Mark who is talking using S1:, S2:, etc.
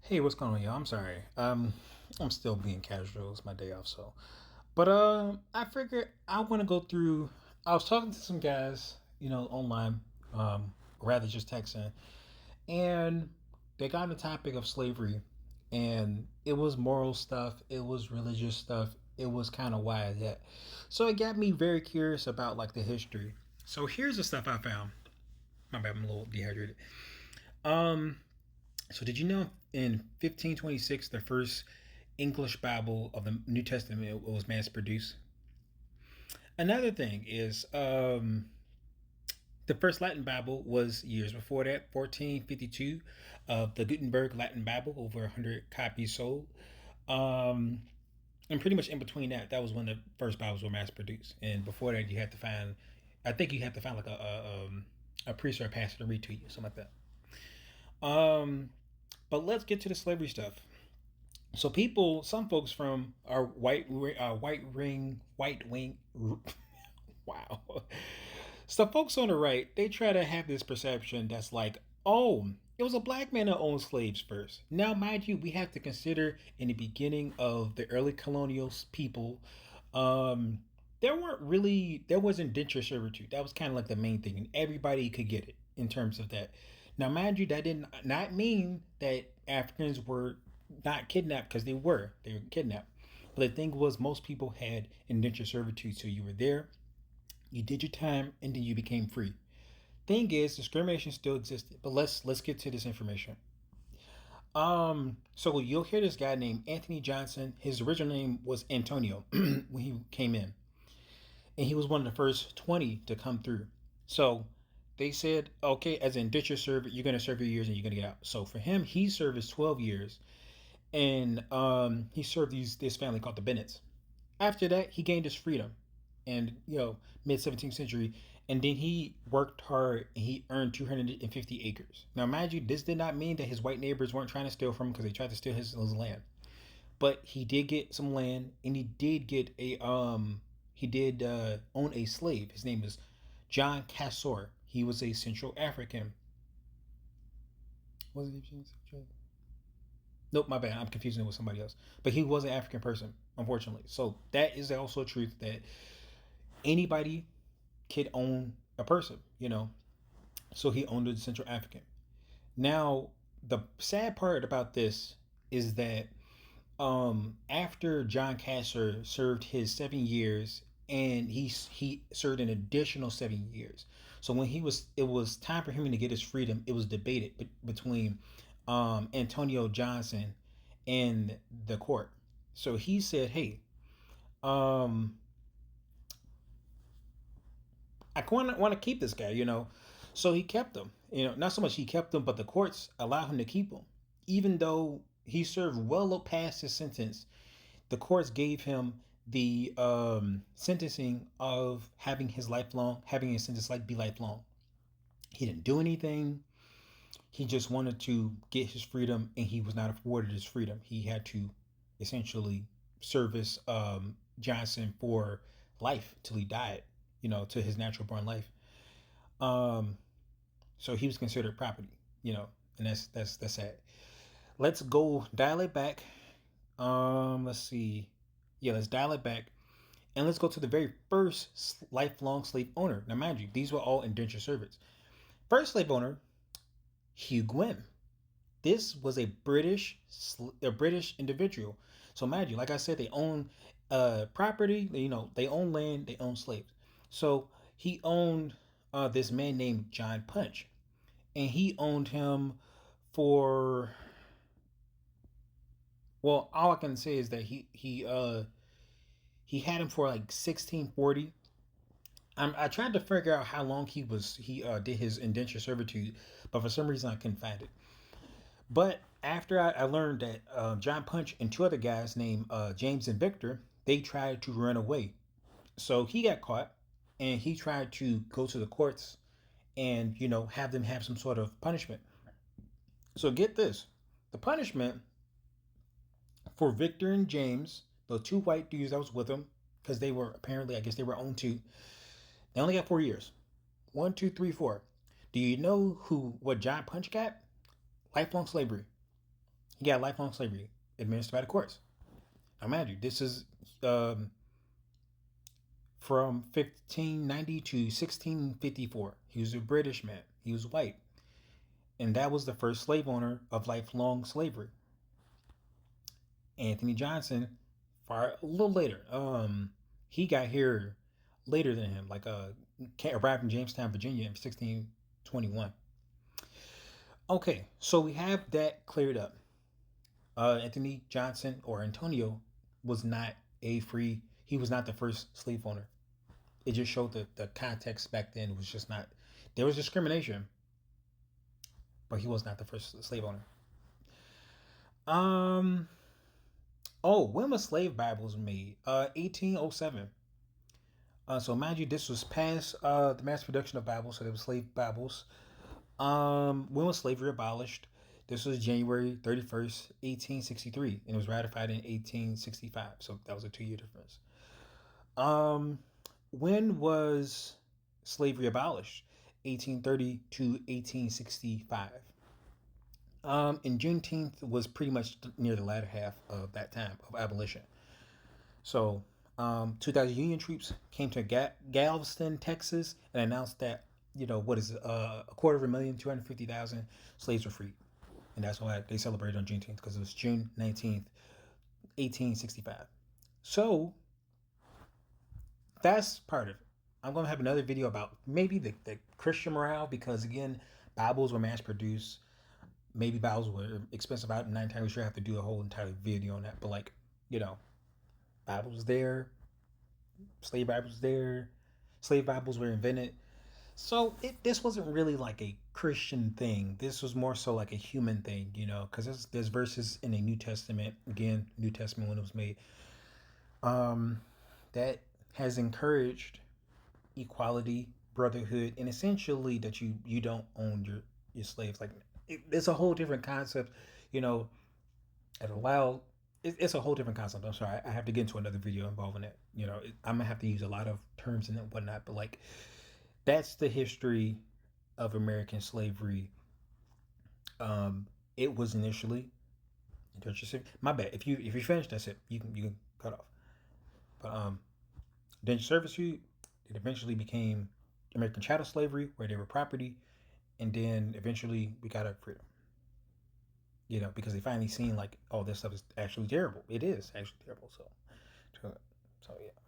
S1: Hey, what's going on, y'all? I'm sorry. I'm still being casual. It's my day off, so. But I figured I want to go through. I was talking to some guys, online, rather just texting, and they got on the topic of slavery, and it was moral stuff, it was religious stuff, it was kind of why that. So it got me very curious about like the history. So here's the stuff I found. My bad, I'm a little dehydrated. Um, so did you know in 1526 the first English Bible of the New Testament was mass produced? Another thing is the first Latin Bible was years before that, 1452, the Gutenberg Latin Bible, over 100 copies sold. Um, and pretty much in between that, that was when the first Bibles were mass produced. And before that, you had to find, I think you had to find like a priest or a pastor to read to you, something like that. But let's get to the slavery stuff. So people, some folks from our white wing, wow. So folks on the right, they try to have this perception that's like, oh, it was a black man that owned slaves first. Now, mind you, we have to consider in the beginning of the early colonial people, um, there wasn't indenture servitude. That was kind of like the main thing, and everybody could get it in terms of that. Now, mind you, that did not mean that Africans were not kidnapped, because they were kidnapped. But the thing was, most people had indenture servitude, so you were there, you did your time, and then you became free. Thing is, discrimination still existed. But let's get to this information. So you'll hear this guy named Anthony Johnson. His original name was Antonio when he came in, and he was one of the first 20 to come through. So they said, okay, as an indenture servant, you're gonna serve your years and you're gonna get out. So for him, he served his 12 years, and he served this family called the Bennetts. After that, he gained his freedom, and mid 17th century, and then he worked hard and he earned 250 acres. Now, mind you, this did not mean that his white neighbors weren't trying to steal from him, because they tried to steal his land. But he did get some land, and he did own a slave. His name was John Cassor. He was a Central African. Was it James? Nope, my bad. I'm confusing it with somebody else. But he was an African person, unfortunately. So that is also a truth that anybody could own a person. So he owned a Central African. Now, the sad part about this is that after John Casser served his 7 years, and he served an additional 7 years. So when it was time for him to get his freedom, it was debated between Antonio Johnson and the court. So he said, "Hey, um, I want to keep this guy." So he kept him. Not so much he kept him, but the courts allowed him to keep him, even though he served well past his sentence. The courts gave him the sentencing of having his sentence like be lifelong. He didn't do anything. He just wanted to get his freedom, and he was not afforded his freedom. He had to essentially service Johnson for life till he died. To his natural born life. Um, so he was considered property. And that's sad. Let's go dial it back. Let's see. Yeah, let's dial it back, and let's go to the very first lifelong slave owner. Now, mind you, these were all indentured servants. First slave owner, Hugh Gwynn. This was a British individual. So, mind you, like I said, they own property. They own land. They own slaves. So he owned this man named John Punch, and he owned him for, well, all I can say is that he had him for like 1640. I tried to figure out how long he did his indenture servitude, but for some reason I couldn't find it. But after I learned that John Punch and two other guys named James and Victor, they tried to run away. So he got caught, and he tried to go to the courts and have them have some sort of punishment. So get this, the punishment for Victor and James, the two white dudes that was with him, because they were apparently, I guess they were owned too. They only got 4 years. One, two, three, four. Do you know what John Punch got? Lifelong slavery. He got lifelong slavery administered by the courts. Now, mind you, this is um, from 1590 to 1654. He was a British man. He was white, and that was the first slave owner of lifelong slavery. Anthony Johnson, far a little later. He got here later than him, like arrived in Jamestown, Virginia, in 1621. Okay, so we have that cleared up. Anthony Johnson or Antonio was not a free. He was not the first slave owner. It just showed that the context back then was just not. There was discrimination, but he was not the first slave owner. Um. Oh, when was slave Bibles made? 1807. So mind you, this was past the mass production of Bibles, so there was slave Bibles. When was slavery abolished? This was January 31st, 1863, and it was ratified in 1865. So that was a 2 year difference. Um, when was slavery abolished? 1830 to 1865. And Juneteenth was pretty much near the latter half of that time of abolition. So, 2,000 Union troops came to Galveston, Texas, and announced that what is it, a quarter of a million, 250,000 slaves were freed, and that's why they celebrated on Juneteenth because it was June 19th, 1865. So that's part of it. I'm gonna have another video about maybe the Christian morale because again, Bibles were mass produced. Maybe Bibles were expensive out, and 9 times we sure have to do a whole entire video on that. But like, you know, Bibles was there, slave Bibles was there, slave Bibles were invented. So this wasn't really like a Christian thing. This was more so like a human thing, because there's verses in the New Testament, again, New Testament when it was made, um, that has encouraged equality, brotherhood, and essentially that you don't own your slaves. Like it's a whole different concept, you know. It allowed. It's a whole different concept. I'm sorry, I have to get into another video involving it. I'm gonna have to use a lot of terms and whatnot, but like that's the history of American slavery. Um, it was initially, my bad. If you finish, that's it. You can cut off. But then servitude, it eventually became American chattel slavery, where they were property, and then eventually we got our freedom. Because they finally seen like, oh, this stuff is actually terrible. It is actually terrible. So yeah.